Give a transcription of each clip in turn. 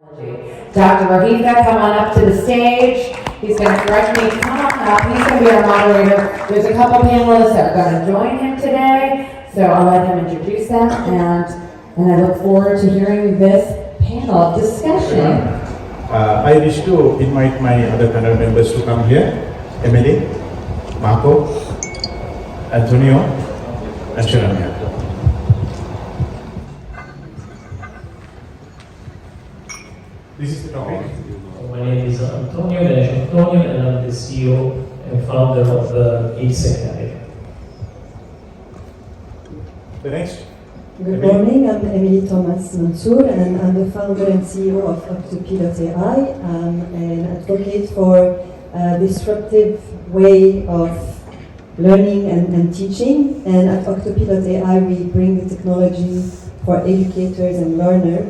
Dr. Rahika, come on up to the stage. He's going to correct me. Come on up. He's going to be our moderator. There's a couple panelists that are going to join him today, so I'll let him introduce them, and I look forward to hearing this panel of discussion. I wish to invite my other panel members to come here. Emily, Marco, Antonio, and Sharanya. This is the topic. My name is Antonio, and I'm the CEO and founder of Quest and Breadcrumb. The next. Good morning, I'm Emily Thomas Mansour, and I'm the founder and CEO of Octopilot.ai. I'm an advocate for a disruptive way of learning and teaching, and at Octopilot.ai we bring the technology for educators and learners,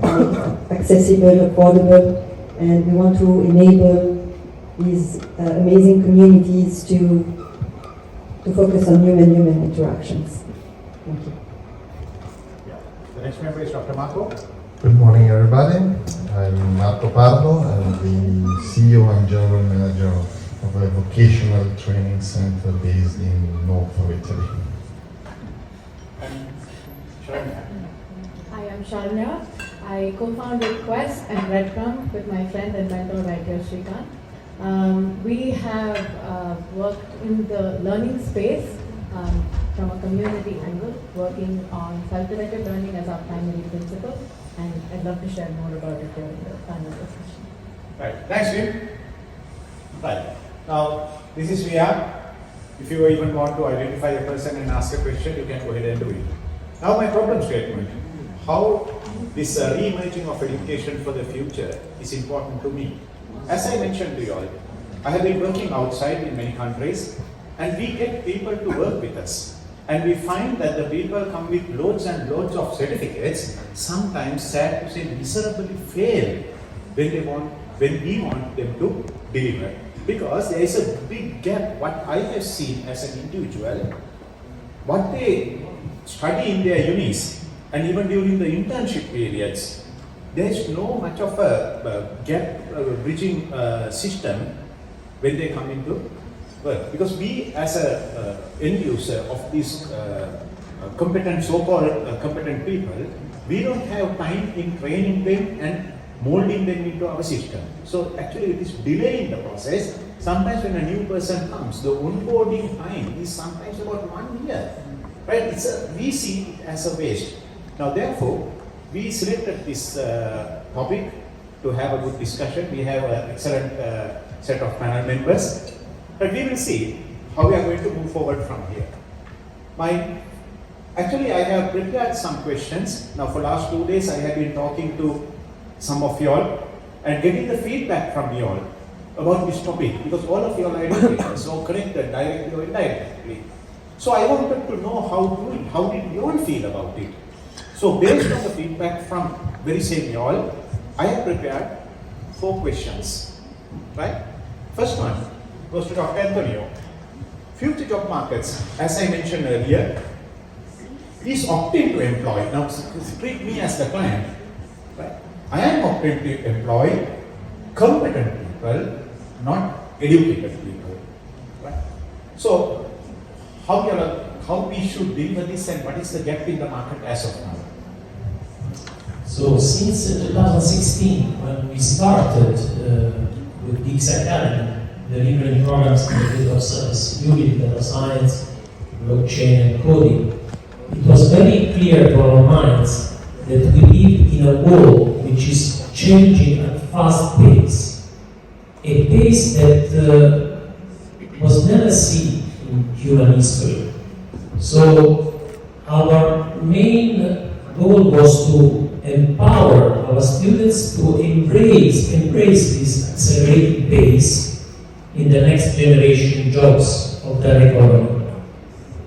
accessible, affordable, and we want to enable these amazing communities to focus on human-human interactions. Thank you. The next member is Dr. Marco. Good morning, everybody. I'm Marco Pardo. I'm the CEO and General Manager of a vocational training center based in north of Italy. And Sharanya. Hi, I'm Sharanya. I co-founded Quest and Breadcrumb with my friend and mentor right here, Shrikant. We have worked in the learning space from a community angle, working on self-directed learning as our primary principle, and I'd love to share more about it during the panel discussion. Right. Thanks, Jim. Right. Now, this is VR. If you even want to identify a person and ask a question, you can go ahead and do it. Now, my problem statement. How this reimagining of education for the future is important to me. As I mentioned to you all, I have been working outside in many countries, and we get people to work with us. And we find that the people come with loads and loads of certificates, sometimes sad to say miserably fail when we want them to deliver. Because there is a big gap, what I have seen as an individual, what they study in their unis, and even during the internship periods, there is no much of a gap bridging system when they come into work. Because we as a end user of these competent, so-called competent people, we don't have time in training them and molding them into our system. So actually it is delaying the process. Sometimes when a new person comes, the onboarding time is sometimes about 1 year. Right? We see it as a waste. Now therefore, we selected this topic to have a good discussion. We have an excellent set of panel members. But we will see how we are going to move forward from here. Actually, I have prepared some questions. Now for last 2 days, I have been talking to some of you all and getting the feedback from you all about this topic, because all of you all are educators, so connected directly or indirectly. So I wanted to know how did you all feel about it. So based on the feedback from very same you all, I have prepared 4 questions. Right? First one goes to Dr. Antonio. Future job markets, as I mentioned earlier, is opting to employ. Now treat me as the client. Right? I am opting to employ competent people, not educated people. Right? So how we should deliver this, and what is the gap in the market as of now? So since 2016, when we started with Quest Academy, delivering programs in the field of cybersecurity, data science, blockchain, and coding, it was very clear to our minds that we live in a world which is changing at a fast pace, a pace that was never seen in human history. So our main goal was to empower our students to embrace this accelerated pace in the next generation jobs of the economy.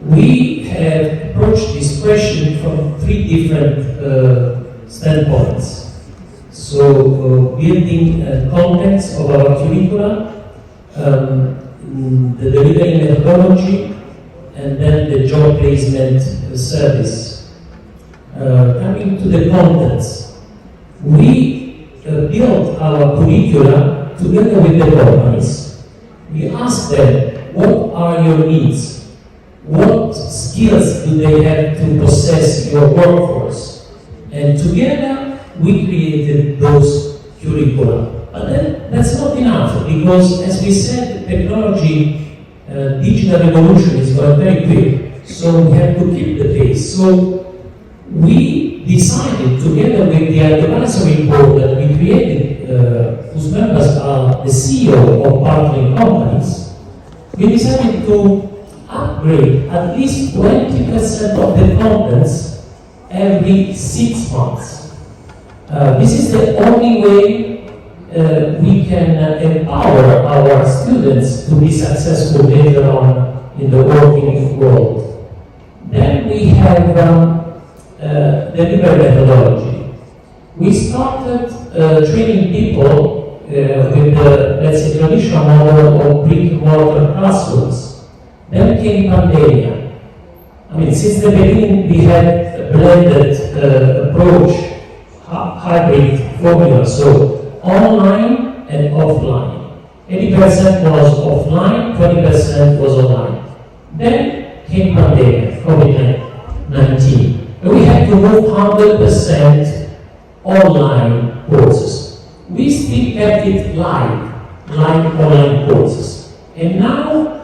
We have approached this question from 3 different standpoints. So building context of our curricula, the delivery methodology, and then the job placement service. Coming to the contents, we built our curricula together with the companies. We asked them, what are your needs? What skills do they have to possess your workforce? And together we created those curricula. But then that's not enough, because as we said, technology, digital revolution is going very quick, so we have to keep the pace. So we decided, together with the advisory board that we created, whose members are the CEO of partnering companies, we decided to upgrade at least 20% of the contents every 6 months. This is the only way we can empower our students to be successful later on in the working world. Then we have delivery methodology. We started training people with the, let's say, traditional model of brick-and-mortar classrooms. Then came pandemic. I mean, since the beginning we had a blended approach, hybrid formula, so online and offline. 80% was offline, 20% was online. Then came pandemic, COVID-19. We had to move 100% online courses. We still kept it live online courses. And now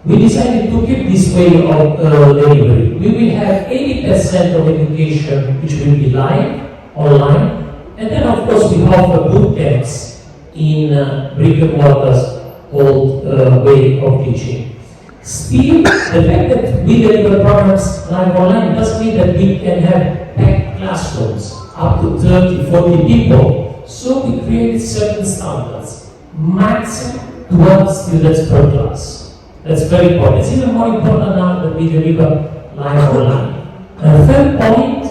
we decided to keep this way of delivery. We will have 80% of education which will be live, online, and then of course we offer boot camps in brick-and-mortar's old way of teaching. Still, the fact that we deliver programs live online doesn't mean that we can have packed classrooms, up to 30, 40 people. So we created certain standards, maximum 12 students per class. That's very important. It's even more important now that we deliver live online. And third point,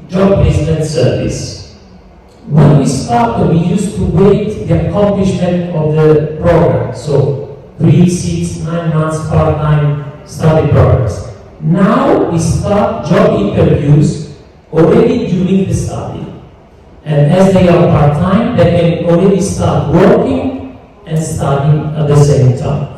job placement service. When we started, we used to wait the accomplishment of the program. So 3, 6, 9 months part-time study programs. Now we start job interviews already during the study. And as they are part-time, they can already start working and studying at the same time.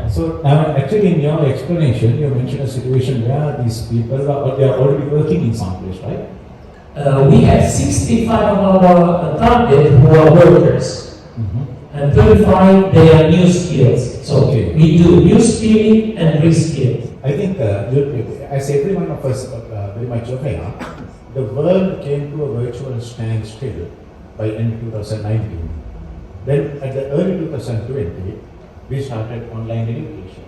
So actually in your explanation, you mentioned a situation where these people they are already working in some place, right? We have 65 of our target who are workers, and 35 they are new skills. So we do new skilling and reskilling. I think as every one of us very much aware, the world came to a virtual standstill by end 2019. Then at the early 2020, we started online education.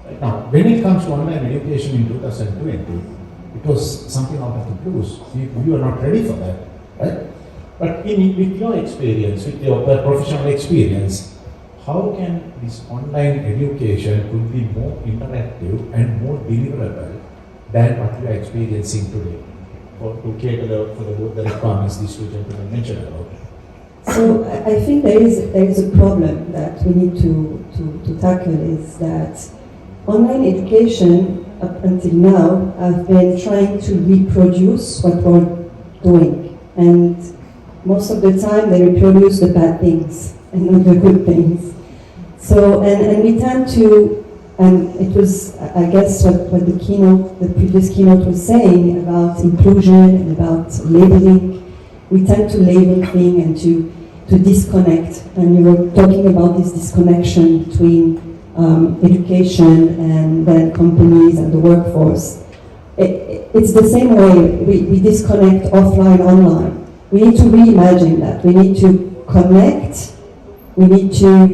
Right now, when it comes to online education in 2020, it was something out of the blues. We were not ready for that, right? But with your experience, with your professional experience, how can this online education could be more interactive and more deliverable than what we are experiencing today, to cater for the requirements these two gentlemen mentioned about? So I think there is a problem that we need to tackle, is that online education up until now have been trying to reproduce what we're doing, and most of the time they reproduce the bad things and not the good things. So and we tend to, and it was I guess what the previous keynote was saying about inclusion and about labeling. We tend to label things and to disconnect, and you were talking about this disconnection between education and then companies and the workforce. It's the same way we disconnect offline, online. We need to reimagine that. We need to connect. We need to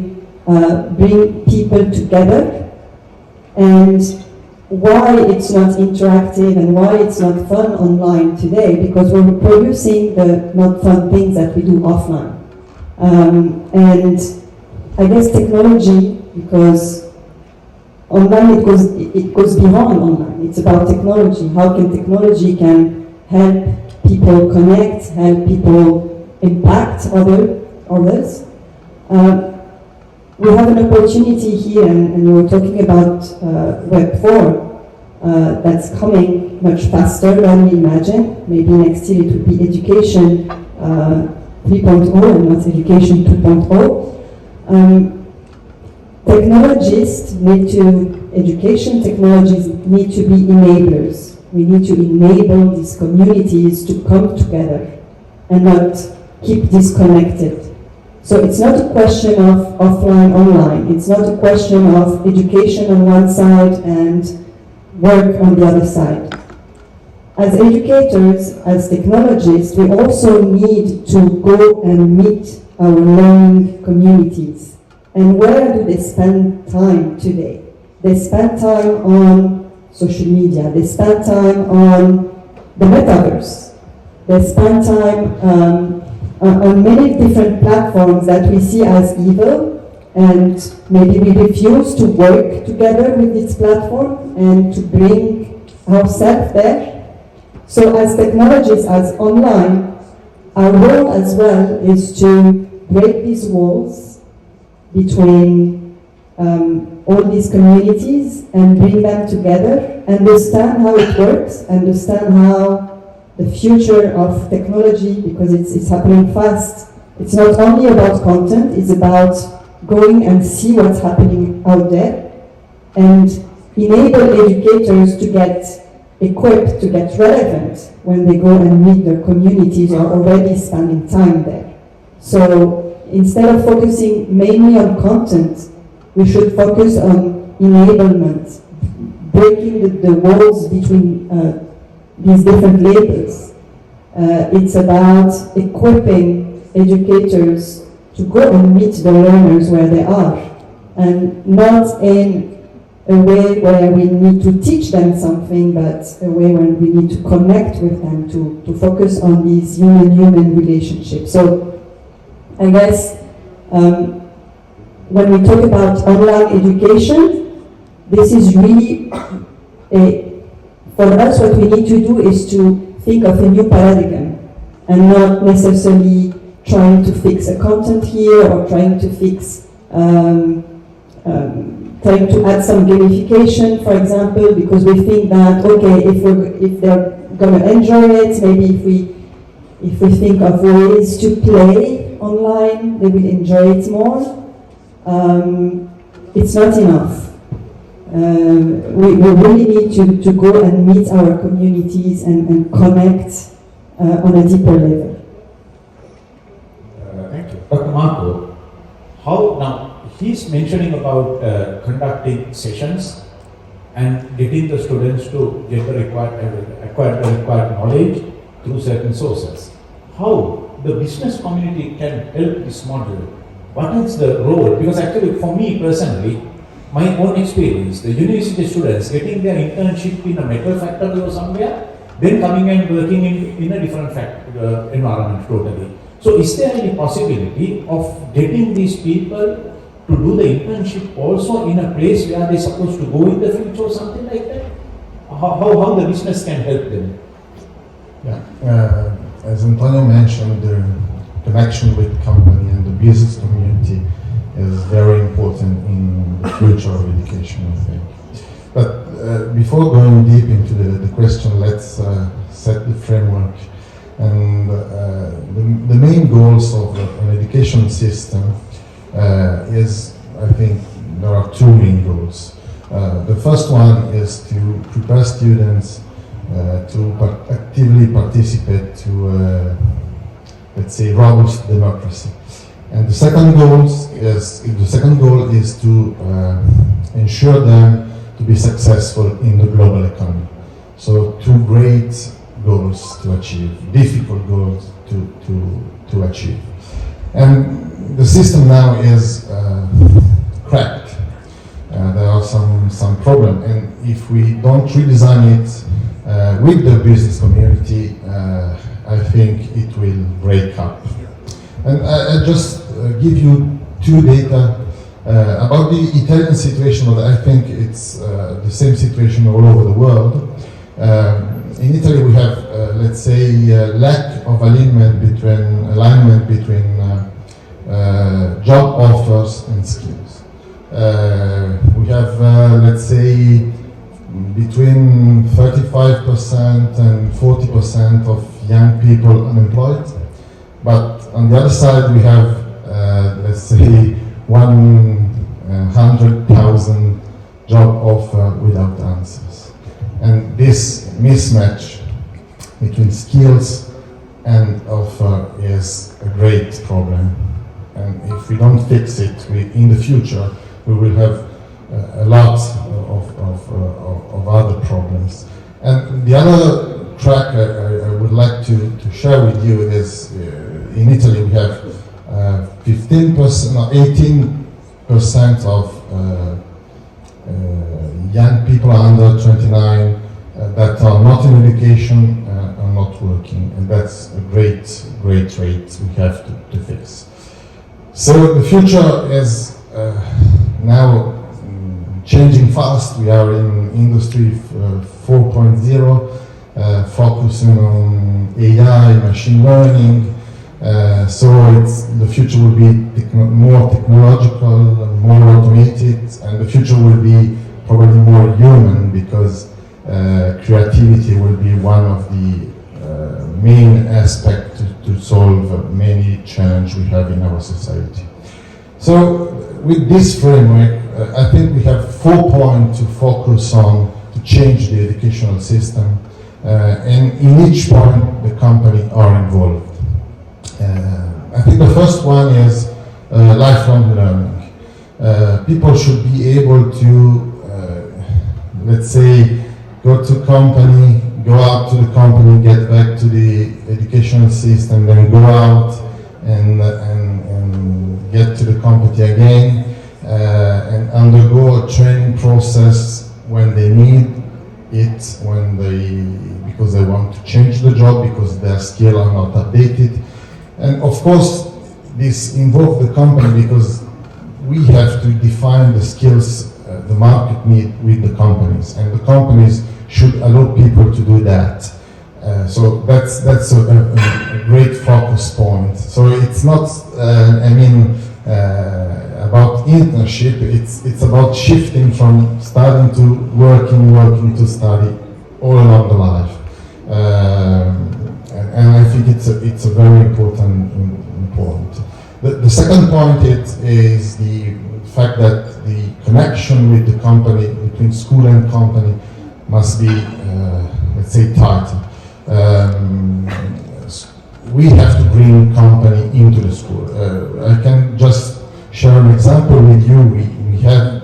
bring people together. And why it's not interactive and why it's not fun online today, because we're producing the not fun things that we do offline. And I guess technology, because online it goes beyond online. It's about technology. How can technology help people connect, help people impact others? We have an opportunity here, and we were talking about Web 4. that's coming much faster than we imagine. Maybe next year it will be education 3.0 and not education 2.0. Education technologies need to be enablers. We need to enable these communities to come together and not keep disconnected. So it's not a question of offline, online. It's not a question of education on one side and work on the other side. As educators, as technologists, we also need to go and meet our learning communities. And where do they spend time today? They spend time on social media. They spend time on the metaverse. They spend time on many different platforms that we see as evil, and maybe we refuse to work together with this platform and to bring ourselves there. So as technologists, as online, our role as well is to break these walls between all these communities and bring them together, understand how it works, understand how the future of technology, because it's happening fast. It's not only about content, it's about going and see what's happening out there and enable educators to get equipped, to get relevant when they go and meet their communities or already spending time there. So instead of focusing mainly on content, we should focus on enablement, breaking the walls between these different labels. It's about equipping educators to go and meet the learners where they are, and not in a way where we need to teach them something, but a way when we need to connect with them, to focus on these human-human relationships. So I guess when we talk about online education, this is really for us, what we need to do is to think of a new paradigm and not necessarily trying to fix a content here or trying to fix, trying to add some gamification, for example, because we think that, okay, if they're going to enjoy it, maybe if we think of ways to play online, they will enjoy it more. It's not enough. We really need to go and meet our communities and connect on a deeper level. Thank you. Dr. Marco, how now, he's mentioning about conducting sessions and getting the students to get the acquire the required knowledge through certain sources. How the business community can help this model? What is the role? Because actually for me personally, my own experience, the university students getting their internship in a metal factory or somewhere, then coming and working in a different environment totally. So is there any possibility of getting these people to do the internship also in a place where they're supposed to go in the future or something like that? How the business can help them? Yeah, as Antonio mentioned, the connection with company and the business community is very important in the future of education, I think. But before going deep into the question, let's set the framework. And the main goals of an education system is, I think, there are two main goals. The first one is to prepare students to actively participate to, let's say, robust democracy. And the second goal is to ensure them to be successful in the global economy. So two great goals to achieve, difficult goals to achieve. And the system now is cracked. There are some problems, and if we don't redesign it with the business community, I think it will break up. And I just give you two data about the Italian situation, but I think it's the same situation all over the world. In Italy, we have, let's say, lack of alignment between job offers and skills. We have, let's say, between 35% and 40% of young people unemployed. But on the other side, we have, let's say, 100,000 job offer without answers. And this mismatch between skills and offer is a great problem. And if we don't fix it, in the future, we will have a lot of other problems. And the other track I would like to share with you is in Italy we have 18% of young people under 29 that are not in education are not working, and that's a great rate we have to fix. So the future is now changing fast. We are in industry 4.0, focusing on AI, machine learning. So the future will be more technological, more automated, and the future will be probably more human, because creativity will be one of the main aspects to solve many challenges we have in our society. So with this framework, I think we have 4 points to focus on to change the educational system, and in each point the company are involved. I think the first one is lifelong learning. People should be able to, let's say, go to company, go out to the company, get back to the educational system, then go out and get to the company again, and undergo a training process when they need it, because they want to change the job, because their skills are not updated. And of course, this involves the company, because we have to define the skills the market need with the companies, and the companies should allow people to do that. So that's a great focus point. So it's not, about internship. It's about shifting from studying to working to study all along the life. And I think it's a very important point. The second point is the fact that the connection with the company, between school and company, must be, let's say, tighter. We have to bring company into the school. I can just share an example with you. We have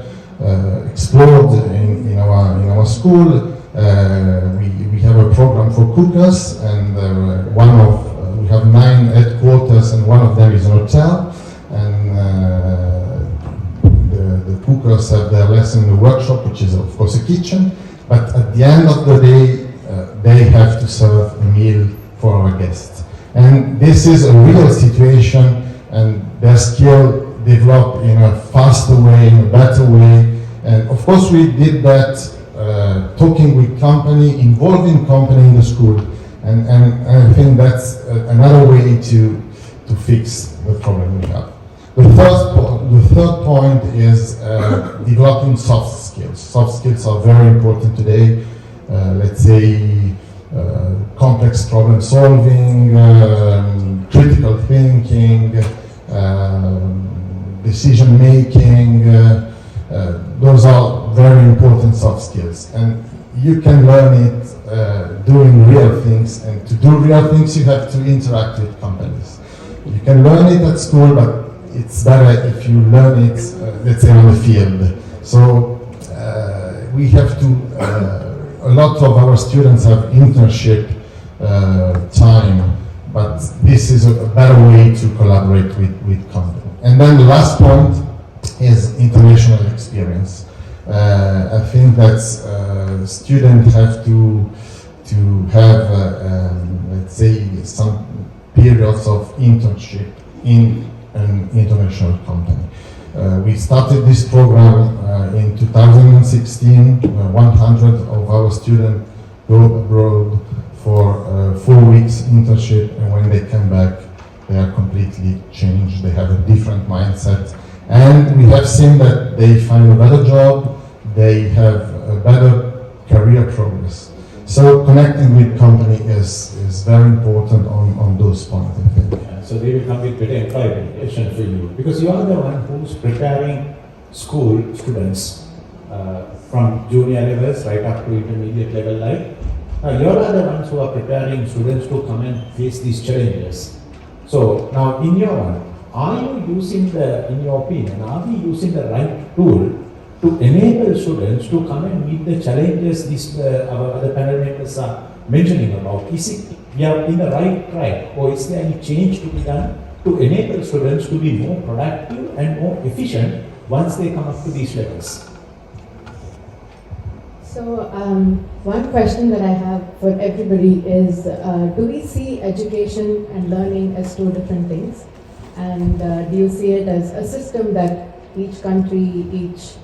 explored in our school. We have a program for cookers, and we have 9 headquarters, and one of them is an hotel. And the cookers have their lesson in the workshop, which is of course a kitchen. But at the end of the day, they have to serve a meal for our guests. And this is a real situation, and their skill develop in a faster way, in a better way. And of course we did that talking with company, involving company in the school. And I think that's another way to fix the problem we have. The third point is developing soft skills. Soft skills are very important today. Let's say complex problem solving, critical thinking, decision making. Those are very important soft skills, and you can learn it doing real things. And to do real things, you have to interact with companies. You can learn it at school, but it's better if you learn it, let's say, on the field. So we have to, a lot of our students have internship time, but this is a better way to collaborate with companies. And then the last point is international experience. I think that students have to have, let's say, some periods of internship in an international company. We started this program in 2016. 100 of our students go abroad for 4 weeks internship, and when they come back, they are completely changed. They have a different mindset, and we have seen that they find a better job, they have a better career progress. So connecting with company is very important on those points, I think. Yeah, so they will come with better employment for you, because you are the one who's preparing school students from junior levels right up to intermediate level life. You are the ones who are preparing students to come and face these challenges. So now in your one, are you using in your opinion, are we using the right tool to enable students to come and meet the challenges these our other panel members are mentioning about? Is it we are in the right track, or is there any change to be done to enable students to be more productive and more efficient once they come up to these levels? So, one question that I have for everybody is, do we see education and learning as two different things? And do you see it as a system that each country, each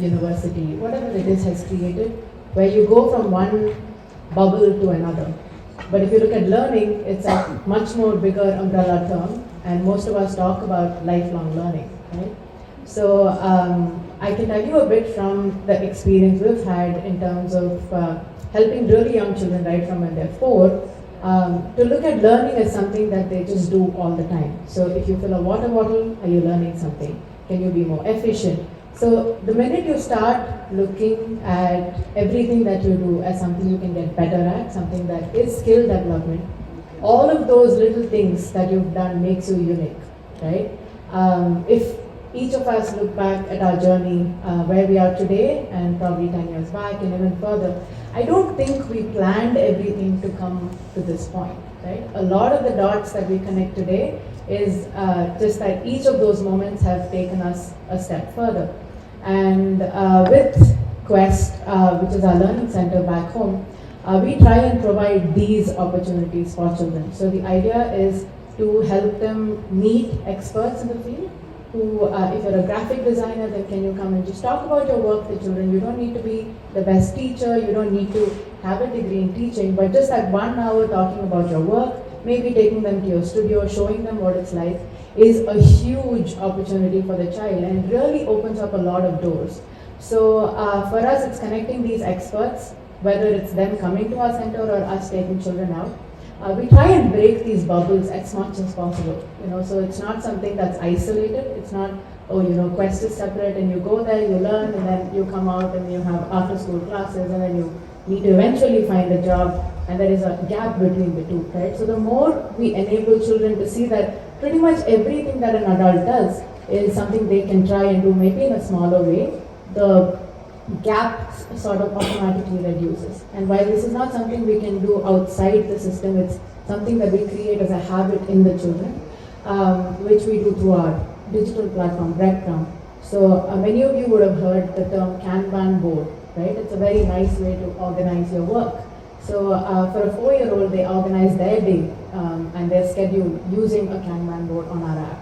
university, whatever it is, has created, where you go from one bubble to another? But if you look at learning, it's a much more bigger umbrella term, and most of us talk about lifelong learning, right? So I can tell you a bit from the experience we've had in terms of helping really young children right from when they're 4 to look at learning as something that they just do all the time. So if you fill a water bottle, are you learning something? Can you be more efficient? So the minute you start looking at everything that you do as something you can get better at, something that is skill development, all of those little things that you've done makes you unique, right? If each of us look back at our journey where we are today and probably 10 years back and even further, I don't think we planned everything to come to this point, right? A lot of the dots that we connect today is just that each of those moments have taken us a step further. And with Quest, which is our learning center back home, we try and provide these opportunities for children. So the idea is to help them meet experts in the field who, if you're a graphic designer, then can you come and just talk about your work to children? You don't need to be the best teacher, you don't need to have a degree in teaching, but just that 1 hour talking about your work, maybe taking them to your studio, showing them what it's like, is a huge opportunity for the child and really opens up a lot of doors. So for us, it's connecting these experts, whether it's them coming to our center or us taking children out. We try and break these bubbles as much as possible, so it's not something that's isolated. It's not, Quest is separate and you go there, you learn, and then you come out and you have after school classes, and then you need to eventually find a job, and there is a gap between the two, right? So the more we enable children to see that pretty much everything that an adult does is something they can try and do, maybe in a smaller way, the gap sort of automatically reduces. And while this is not something we can do outside the system, it's something that we create as a habit in the children, which we do through our digital platform, Breadcrumb. So many of you would have heard the term Kanban board, right? It's a very nice way to organize your work. So for a 4-year-old, they organize their day and their schedule using a Kanban board on our app,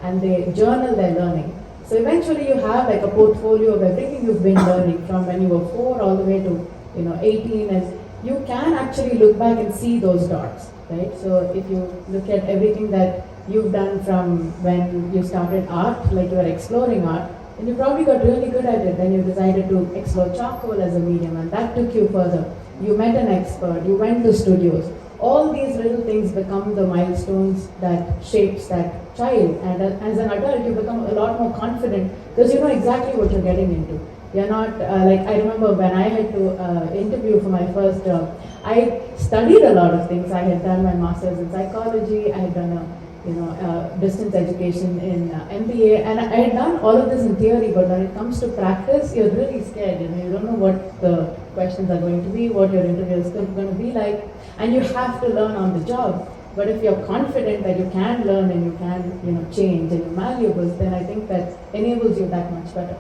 and they journal their learning. So eventually you have like a portfolio of everything you've been learning from when you were 4 all the way to 18, and you can actually look back and see those dots, right? So if you look at everything that you've done from when you started art, like you were exploring art, and you probably got really good at it, then you decided to explore charcoal as a medium, and that took you further. You met an expert, you went to studios. All these little things become the milestones that shapes that child, and as an adult you become a lot more confident because you know exactly what you're getting into. You're not like, I remember when I had to interview for my first job, I studied a lot of things. I had done my master's in psychology, I had done a distance education in MBA, and I had done all of this in theory, but when it comes to practice, you're really scared. You don't know what the questions are going to be, what your interview is going to be like, and you have to learn on the job. But if you're confident that you can learn and you can change and you're malleable, then I think that enables you that much better.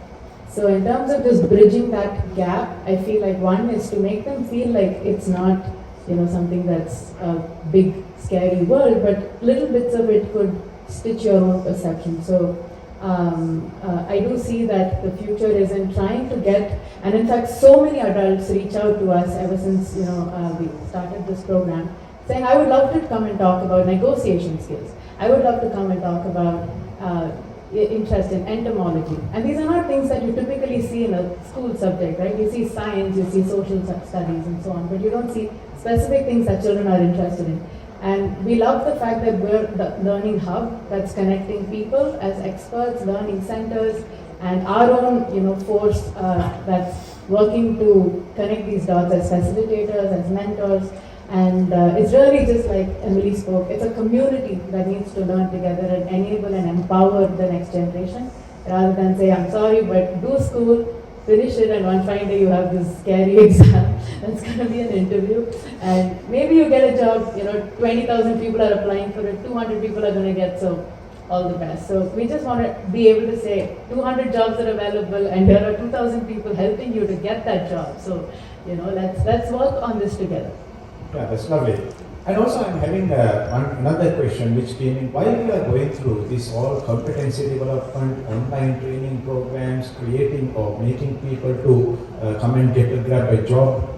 So in terms of just bridging that gap, I feel like one is to make them feel like it's not something that's a big scary world, but little bits of it could stitch your own perception. So I do see that the future is in trying to get, and in fact so many adults reach out to us ever since we started this program, saying I would love to come and talk about negotiation skills. I would love to come and talk about interest in entomology. And these are not things that you typically see in a school subject, right? You see science, you see social studies and so on, but you don't see specific things that children are interested in. And we love the fact that we're the learning hub that's connecting people as experts, learning centers, and our own, force that's working to connect these dots as facilitators, as mentors. And it's really just like Emily spoke, it's a community that needs to learn together and enable and empower the next generation, rather than say, I'm sorry, but do school, finish it, and one fine day you have this scary exam that's going to be an interview, and maybe you get a job, 20,000 people are applying for it, 200 people are going to get, so all the best. So we just want to be able to say 200 jobs are available and there are 2,000 people helping you to get that job. So, let's work on this together. Yeah, that's lovely. And also I'm having another question which came in. While we are going through this all competency development, online training programs, creating or making people to come and grab a job,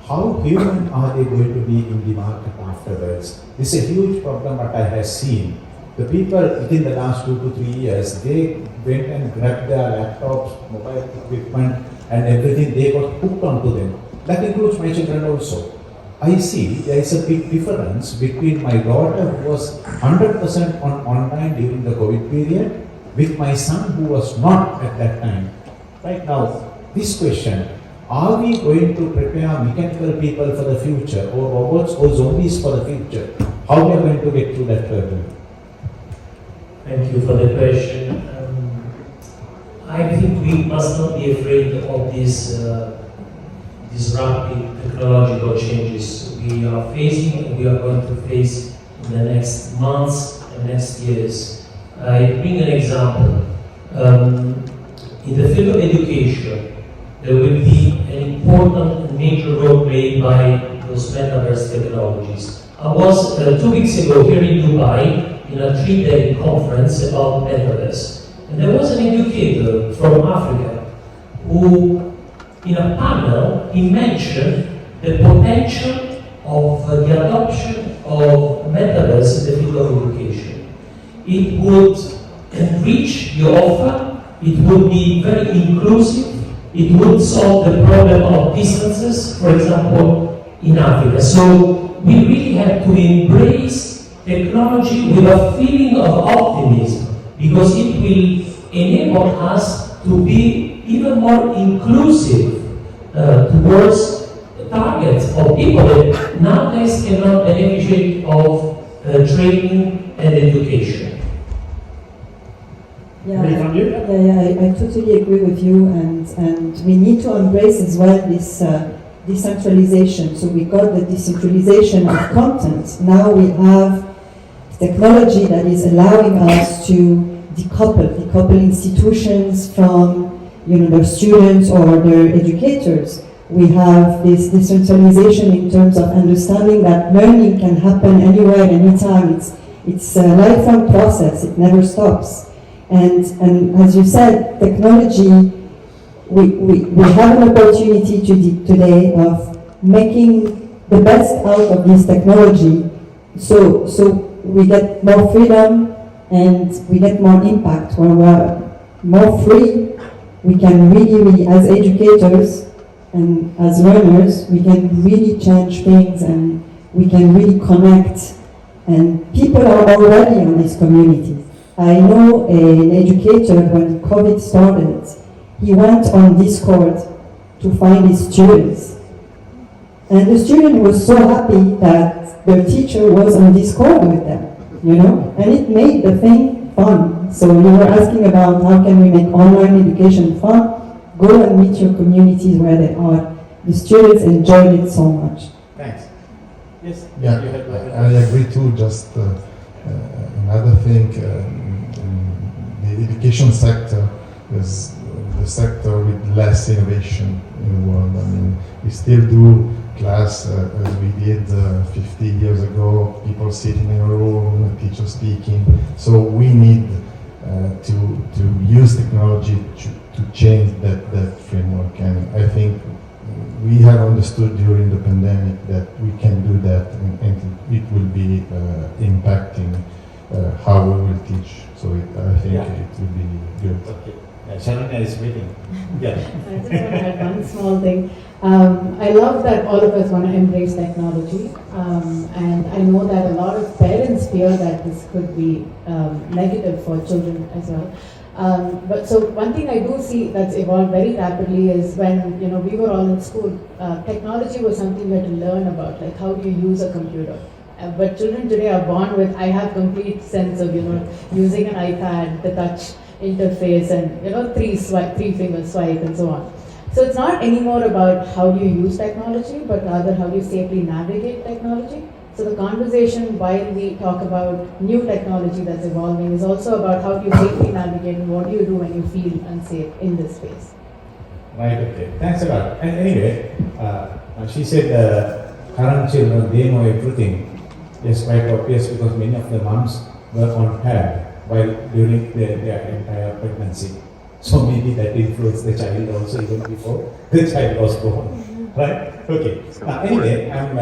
how human are they going to be in the market afterwards? This is a huge problem that I have seen. The people within the last 2 to 3 years, they went and grabbed their laptops, mobile equipment and everything, they got hooked onto them. That includes my children also. I see there is a big difference between my daughter who was 100% on online during the COVID period with my son who was not at that time. Right now, this question, are we going to prepare mechanical people for the future or robots or zombies for the future? How we are going to get through that hurdle? Thank you for the question. I think we must not be afraid of these rapid technological changes we are facing and we are going to face in the next months and next years. I bring an example. In the field of education, there will be an important and major role played by those metaverse technologies. I was 2 weeks ago here in Dubai in a 3-day conference about metaverse. And there was an educator from Africa who, in a panel, he mentioned the potential of the adoption of metaverse in the field of education. It would enrich the offer, it would be very inclusive, it would solve the problem of distances, for example, in Africa. So we really have to embrace technology with a feeling of optimism, because it will enable us to be even more inclusive towards targets of people that nowadays cannot beneficiate of training and education. Yeah, I totally agree with you, and we need to embrace as well this decentralization. So we got the decentralization of content. Now we have technology that is allowing us to decouple institutions from their students or their educators. We have this decentralization in terms of understanding that learning can happen anywhere, anytime. It's a lifelong process, it never stops. And as you said, technology, we have an opportunity today of making the best out of this technology, so we get more freedom and we get more impact. When we're more free, we can really, as educators and as learners, we can really change things and we can really connect. And people are already on these communities. I know an educator, when COVID started, he went on Discord to find his students. And the student was so happy that their teacher was on Discord with them, and it made the thing fun. So you were asking about how can we make online education fun? Go and meet your communities where they are. The students enjoyed it so much. Thanks. Yes? Yeah, I agree too. Just another thing, the education sector is the sector with less innovation in the world. I mean, we still do class as we did 50 years ago, people sitting in a room, teacher speaking. So we need to use technology to change that framework. And I think we have understood during the pandemic that we can do that, and it will be impacting how we will teach. So I think Yeah. it will be good. Okay. Sharanya is waiting. Yeah. I just want to add one small thing. I love that all of us want to embrace technology, and I know that a lot of parents fear that this could be negative for children as well. But so one thing I do see that's evolved very rapidly is when we were all in school, technology was something we had to learn about, like how do you use a computer. But children today are born with, I have complete sense of using an iPad, the touch interface, and three finger swipe and so on. So it's not anymore about how do you use technology, but rather how do you safely navigate technology. So the conversation while we talk about new technology that's evolving is also about how do you safely navigate and what do you do when you feel unsafe in this space. Right, okay. Thanks a lot. And anyway, she said current children, they know everything. It's quite obvious because many of the moms were on pad while during their entire pregnancy. So maybe that influenced the child also even before the child was born. Right? Okay. Anyway, I'm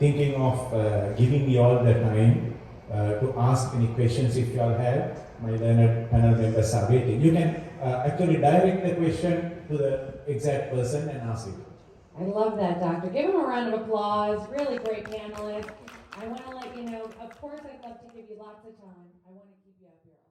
thinking of giving you all the time to ask any questions if you all have. My learned panel members are waiting. You can actually direct the question to the exact person and ask it. I love that, Doctor. Give him a round of applause. Really great panelist. I want to let you know, of course, I'd love to give you lots of time. I want to keep you up here.